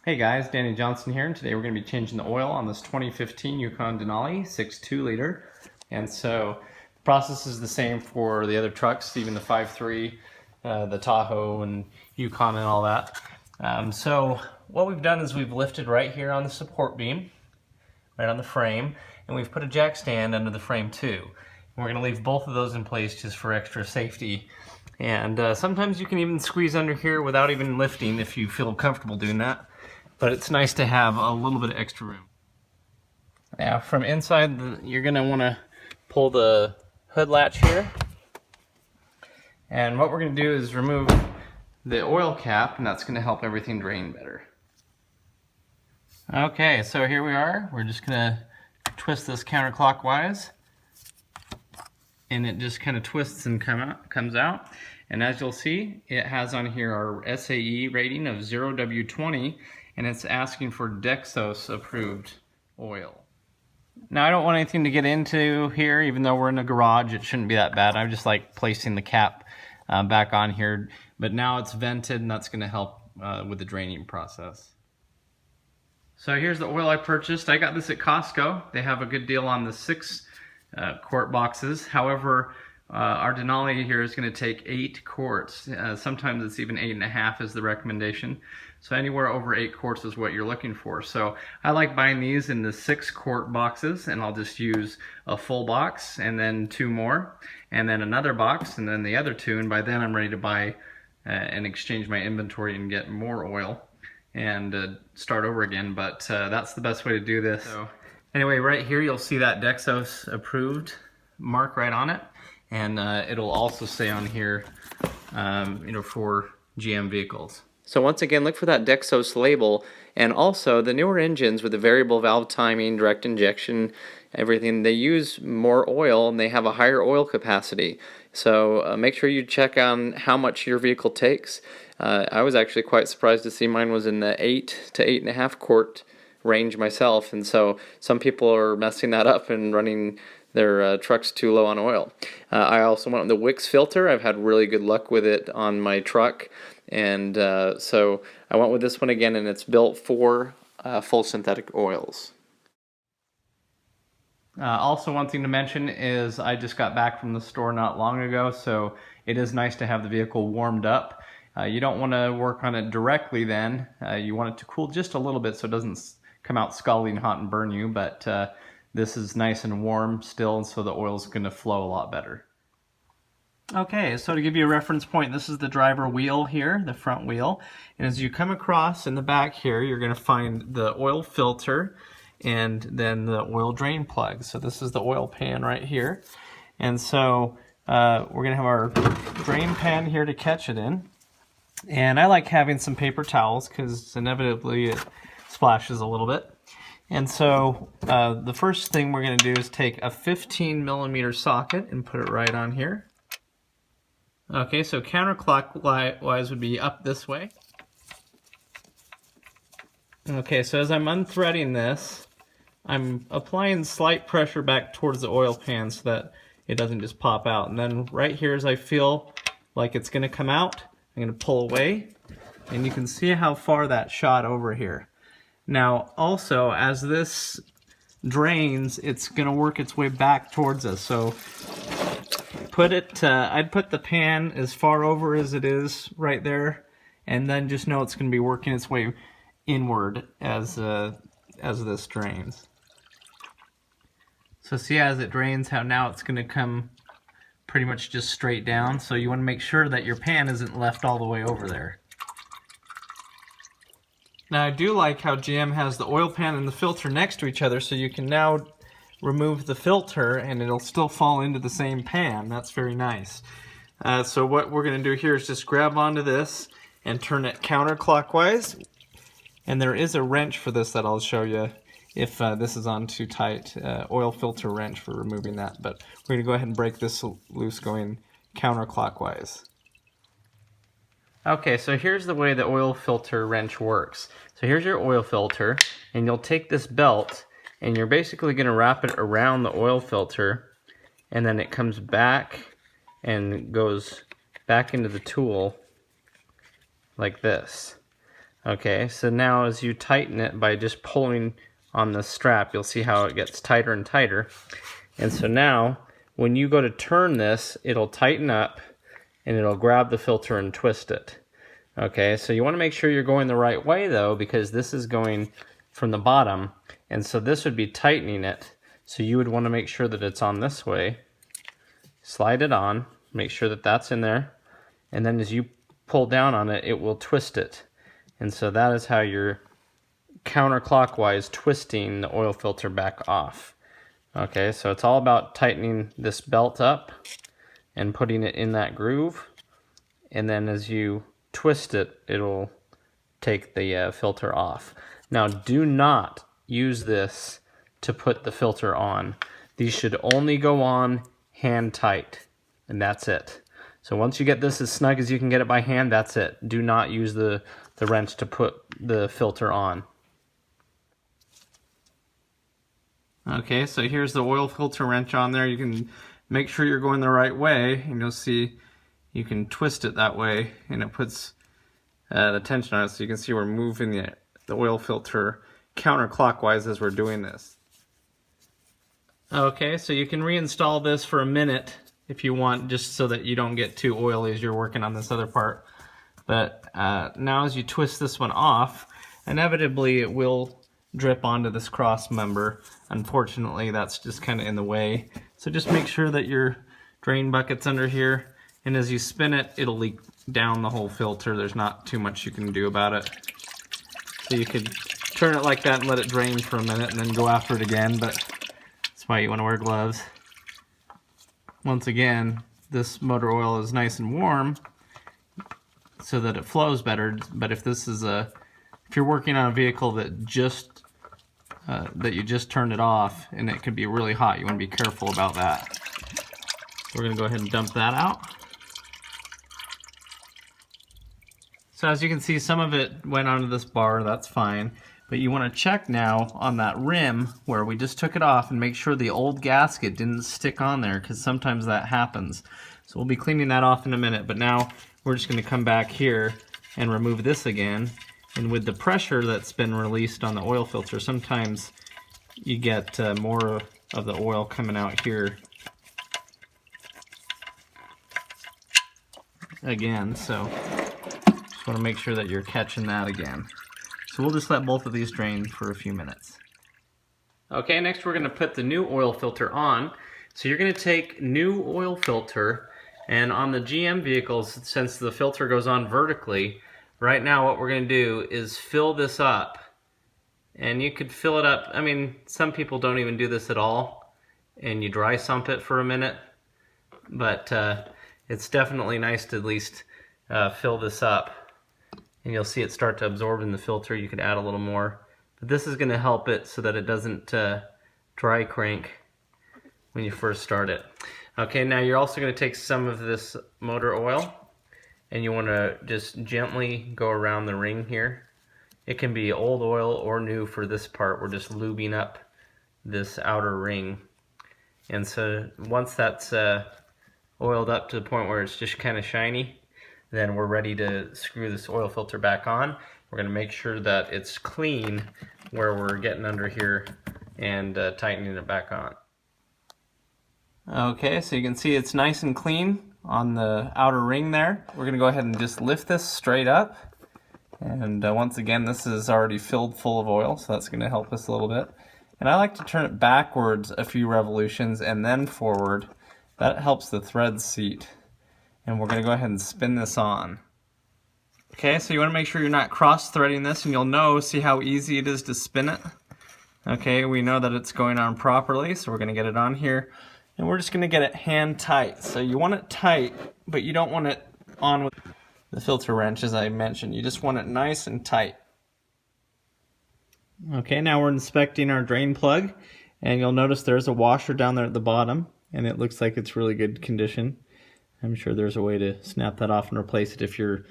Hey guys, Danny Johnson here, and today we're going to be changing the oil on this 2015 Yukon Denali 6.2 liter. And so the process is the same for the other trucks, even the 5.3, the Tahoe and Yukon and all that. So what we've done is we've lifted right here on the support beam, right on the frame, and we've put a jack stand under the frame too. And we're going to leave both of those in place just for extra safety. And sometimes you can even squeeze under here without even lifting if you feel comfortable doing that. But it's nice to have a little bit of extra room. Now from inside, you're going to want to pull the hood latch here. And what we're going to do is remove the oil cap, and that's going to help everything drain better. Okay, so here we are. We're just going to twist this counterclockwise. And it just kind of twists and comes out. And as you'll see, it has on here our SAE rating of 0W20. And it's asking for Dexos approved oil. Now I don't want anything to get into here, even though we're in a garage, it shouldn't be that bad. I just like placing the cap back on here, but now it's vented and that's going to help with the draining process. So here's the oil I purchased. I got this at Costco. They have a good deal on the 6 quart boxes. However, our Denali here is going to take 8 quarts. Sometimes it's even 8.5 is the recommendation. So anywhere over 8 quarts is what you're looking for. So I like buying these in the 6 quart boxes, and I'll just use a full box and then 2 more, and then another box, and then the other 2, and by then I'm ready to buy and exchange my inventory and get more oil and start over again. But that's the best way to do this. So anyway, right here you'll see that Dexos approved mark right on it. And it'll also say on here, for GM vehicles. So once again, look for that Dexos label, and also the newer engines with the variable valve timing, direct injection, everything, they use more oil and they have a higher oil capacity. So make sure you check on how much your vehicle takes. I was actually quite surprised to see mine was in the 8 to 8.5 quart range myself, and so some people are messing that up and running their trucks too low on oil. I also went with the Wix filter. I've had really good luck with it on my truck, and so I went with this one again, and it's built for full synthetic oils. Also, one thing to mention is I just got back from the store not long ago, so it is nice to have the vehicle warmed up. You don't want to work on it directly then. You want it to cool just a little bit so it doesn't come out scalding hot and burn you, but this is nice and warm still, and so the oil is going to flow a lot better. Okay, so to give you a reference point, this is the driver wheel here, the front wheel. And as you come across in the back here, you're going to find the oil filter and then the oil drain plug. So this is the oil pan right here. And so we're going to have our drain pan here to catch it in. And I like having some paper towels because inevitably it splashes a little bit. And so the first thing we're going to do is take a 15mm socket and put it right on here. Okay, so counterclockwise would be up this way. Okay, so as I'm unthreading this, I'm applying slight pressure back towards the oil pan so that it doesn't just pop out. And then right here, as I feel like it's going to come out, I'm going to pull away. And you can see how far that shot over here. Now, also, as this drains, it's going to work its way back towards us. So I'd put the pan as far over as it is right there, and then just know it's going to be working its way inward as this drains. So see as it drains how now it's going to come pretty much just straight down. So you want to make sure that your pan isn't left all the way over there. Now I do like how GM has the oil pan and the filter next to each other, so you can now remove the filter and it'll still fall into the same pan. That's very nice. So what we're going to do here is just grab onto this and turn it counterclockwise. And there is a wrench for this that I'll show you if this is on too tight. Oil filter wrench for removing that. But we're going to go ahead and break this loose going counterclockwise. Okay, so here's the way the oil filter wrench works. So here's your oil filter, and you'll take this belt, and you're basically going to wrap it around the oil filter, and then it comes back and goes back into the tool like this. Okay, so now as you tighten it by just pulling on the strap, you'll see how it gets tighter and tighter. And so now, when you go to turn this, it'll tighten up and it'll grab the filter and twist it. Okay, so you want to make sure you're going the right way though, because this is going from the bottom, and so this would be tightening it. So you would want to make sure that it's on this way. Slide it on, make sure that that's in there, and then as you pull down on it, it will twist it. And so that is how you're counterclockwise twisting the oil filter back off. Okay, so it's all about tightening this belt up and putting it in that groove, and then as you twist it, it'll take the filter off. Now do not use this to put the filter on. These should only go on hand tight, and that's it. So once you get this as snug as you can get it by hand, that's it. Do not use the wrench to put the filter on. Okay, so here's the oil filter wrench on there. You can make sure you're going the right way, and you'll see you can twist it that way, and it puts the tension on it, so you can see we're moving the oil filter counterclockwise as we're doing this. Okay, so you can reinstall this for a minute if you want, just so that you don't get too oily as you're working on this other part. But now as you twist this one off, inevitably it will drip onto this cross member. Unfortunately, that's just kind of in the way. So just make sure that your drain bucket's under here, and as you spin it, it'll leak down the whole filter. There's not too much you can do about it. So you could turn it like that and let it drain for a minute and then go after it again, but that's why you want to wear gloves. Once again, this motor oil is nice and warm so that it flows better, but if you're working on a vehicle that you just turned it off and it could be really hot, you want to be careful about that. So we're going to go ahead and dump that out. So as you can see, some of it went onto this bar, that's fine. But you want to check now on that rim where we just took it off and make sure the old gasket didn't stick on there, because sometimes that happens. So we'll be cleaning that off in a minute, but now we're just going to come back here and remove this again. And with the pressure that's been released on the oil filter, sometimes you get more of the oil coming out here again. So just want to make sure that you're catching that again. So we'll just let both of these drain for a few minutes. Okay, next we're going to put the new oil filter on. So you're going to take new oil filter, and on the GM vehicles, since the filter goes on vertically, right now what we're going to do is fill this up. And you could fill it up, I mean, some people don't even do this at all, and you dry sump it for a minute. But it's definitely nice to at least fill this up. And you'll see it start to absorb in the filter. You could add a little more. But this is going to help it so that it doesn't dry crank when you first start it. Okay, now you're also going to take some of this motor oil, and you want to just gently go around the ring here. It can be old oil or new for this part. We're just lubing up this outer ring. And so once that's oiled up to the point where it's just kind of shiny, then we're ready to screw this oil filter back on. We're going to make sure that it's clean where we're getting under here and tightening it back on. Okay, so you can see it's nice and clean on the outer ring there. We're going to go ahead and just lift this straight up. And once again, this is already filled full of oil, so that's going to help us a little bit. And I like to turn it backwards a few revolutions and then forward. That helps the threads seat. And we're going to go ahead and spin this on. Okay, so you want to make sure you're not cross-threading this, and you'll see how easy it is to spin it. Okay, we know that it's going on properly, so we're going to get it on here. And we're just going to get it hand tight. So you want it tight, but you don't want it on with the filter wrench, as I mentioned. You just want it nice and tight. Okay, now we're inspecting our drain plug, and you'll notice there's a washer down there at the bottom, and it looks like it's really good condition. I'm sure there's a way to snap that off and replace it if you're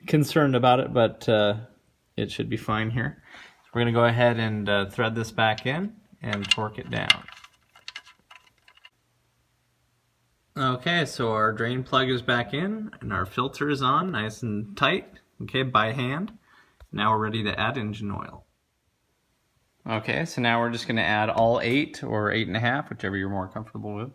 concerned about it, but it should be fine here. So we're going to go ahead and thread this back in and torque it down. Okay, so our drain plug is back in and our filter is on nice and tight, okay, by hand. Now we're ready to add engine oil. Okay, so now we're just going to add all 8 or 8.5, whichever you're more comfortable with,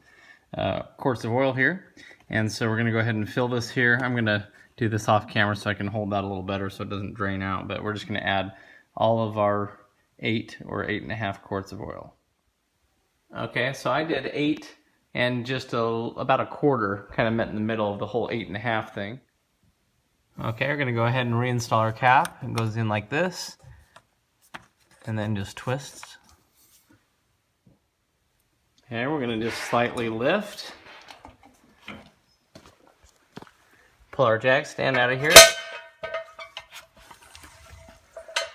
quarts of oil here. And so we're going to go ahead and fill this here. I'm going to do this off camera so I can hold that a little better so it doesn't drain out. But we're just going to add all of our 8 or 8.5 quarts of oil. Okay, so I did 8 and just about a quarter, kind of met in the middle of the whole 8.5 thing. Okay, we're going to go ahead and reinstall our cap. It goes in like this, and then just twists. Okay, we're going to just slightly lift. Pull our jack stand out of here.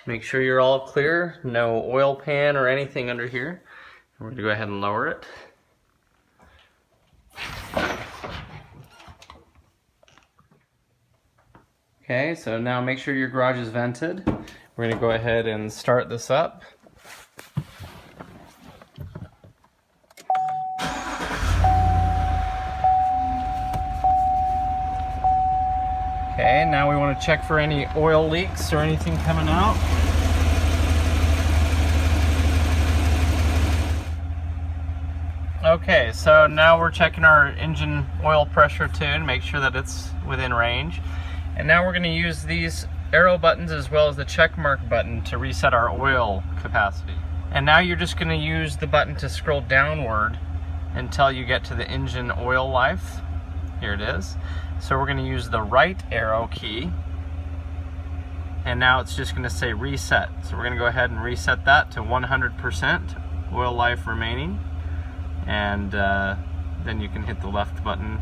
Make sure you're all clear, no oil pan or anything under here. We're going to go ahead and lower it. Okay, so now make sure your garage is vented. We're going to go ahead and start this up. Okay, now we want to check for any oil leaks or anything coming out. Okay, so now we're checking our engine oil pressure tune, make sure that it's within range. And now we're going to use these arrow buttons as well as the check mark button to reset our oil capacity. And now you're just going to use the button to scroll downward until you get to the engine oil life. Here it is. So we're going to use the right arrow key. And now it's just going to say reset. So we're going to go ahead and reset that to 100% oil life remaining. And then you can hit the left button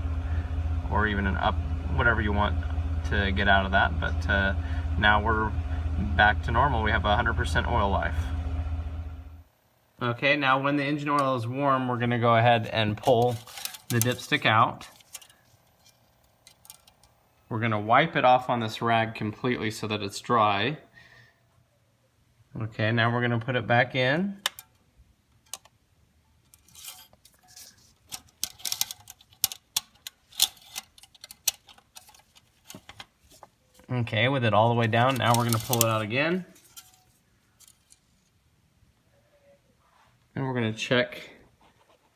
or even an up, whatever you want to get out of that. But now we're back to normal. We have 100% oil life. Okay, now when the engine oil is warm, we're going to go ahead and pull the dipstick out. We're going to wipe it off on this rag completely so that it's dry. Okay, now we're going to put it back in. Okay, with it all the way down, now we're going to pull it out again. And we're going to check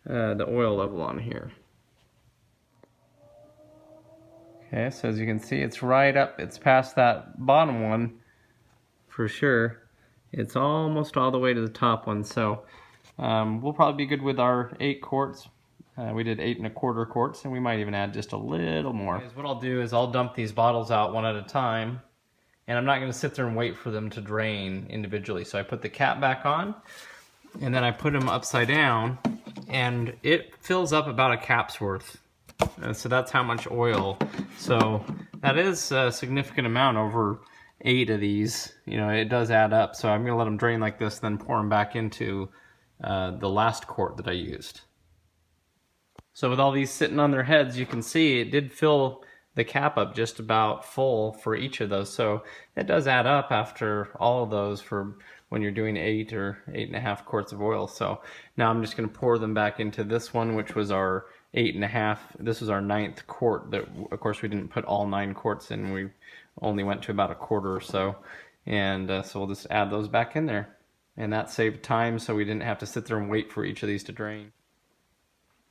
the oil level on here. Okay, so as you can see, it's right up, it's past that bottom one for sure. It's almost all the way to the top one, so we'll probably be good with our 8 quarts. We did 8 1/4 quarts, and we might even add just a little more. Okay, what I'll do is I'll dump these bottles out one at a time, and I'm not going to sit there and wait for them to drain individually. So I put the cap back on, and then I put them upside down, and it fills up about a cap's worth. So that's how much oil. So that is a significant amount over 8 of these. You know, it does add up. So I'm going to let them drain like this, then pour them back into the last quart that I used. So with all these sitting on their heads, you can see it did fill the cap up just about full for each of those. So it does add up after all of those for when you're doing 8 or 8.5 quarts of oil. So now I'm just going to pour them back into this one, which was our 8.5. This was our 9th quart. That, of course, we didn't put all 9 quarts in. We only went to about a quarter or so. And so we'll just add those back in there. And that saved time, so we didn't have to sit there and wait for each of these to drain.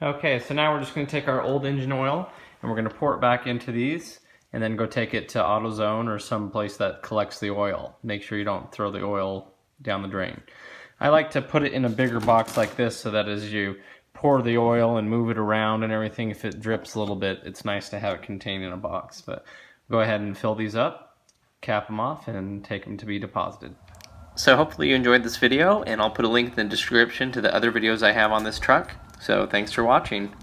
Okay, so now we're just going to take our old engine oil and we're going to pour it back into these and then go take it to AutoZone or some place that collects the oil. Make sure you don't throw the oil down the drain. I like to put it in a bigger box like this so that as you pour the oil and move it around and everything, if it drips a little bit, it's nice to have it contained in a box. But go ahead and fill these up, cap them off, and take them to be deposited. So hopefully you enjoyed this video, and I'll put a link in the description to the other videos I have on this truck. So thanks for watching.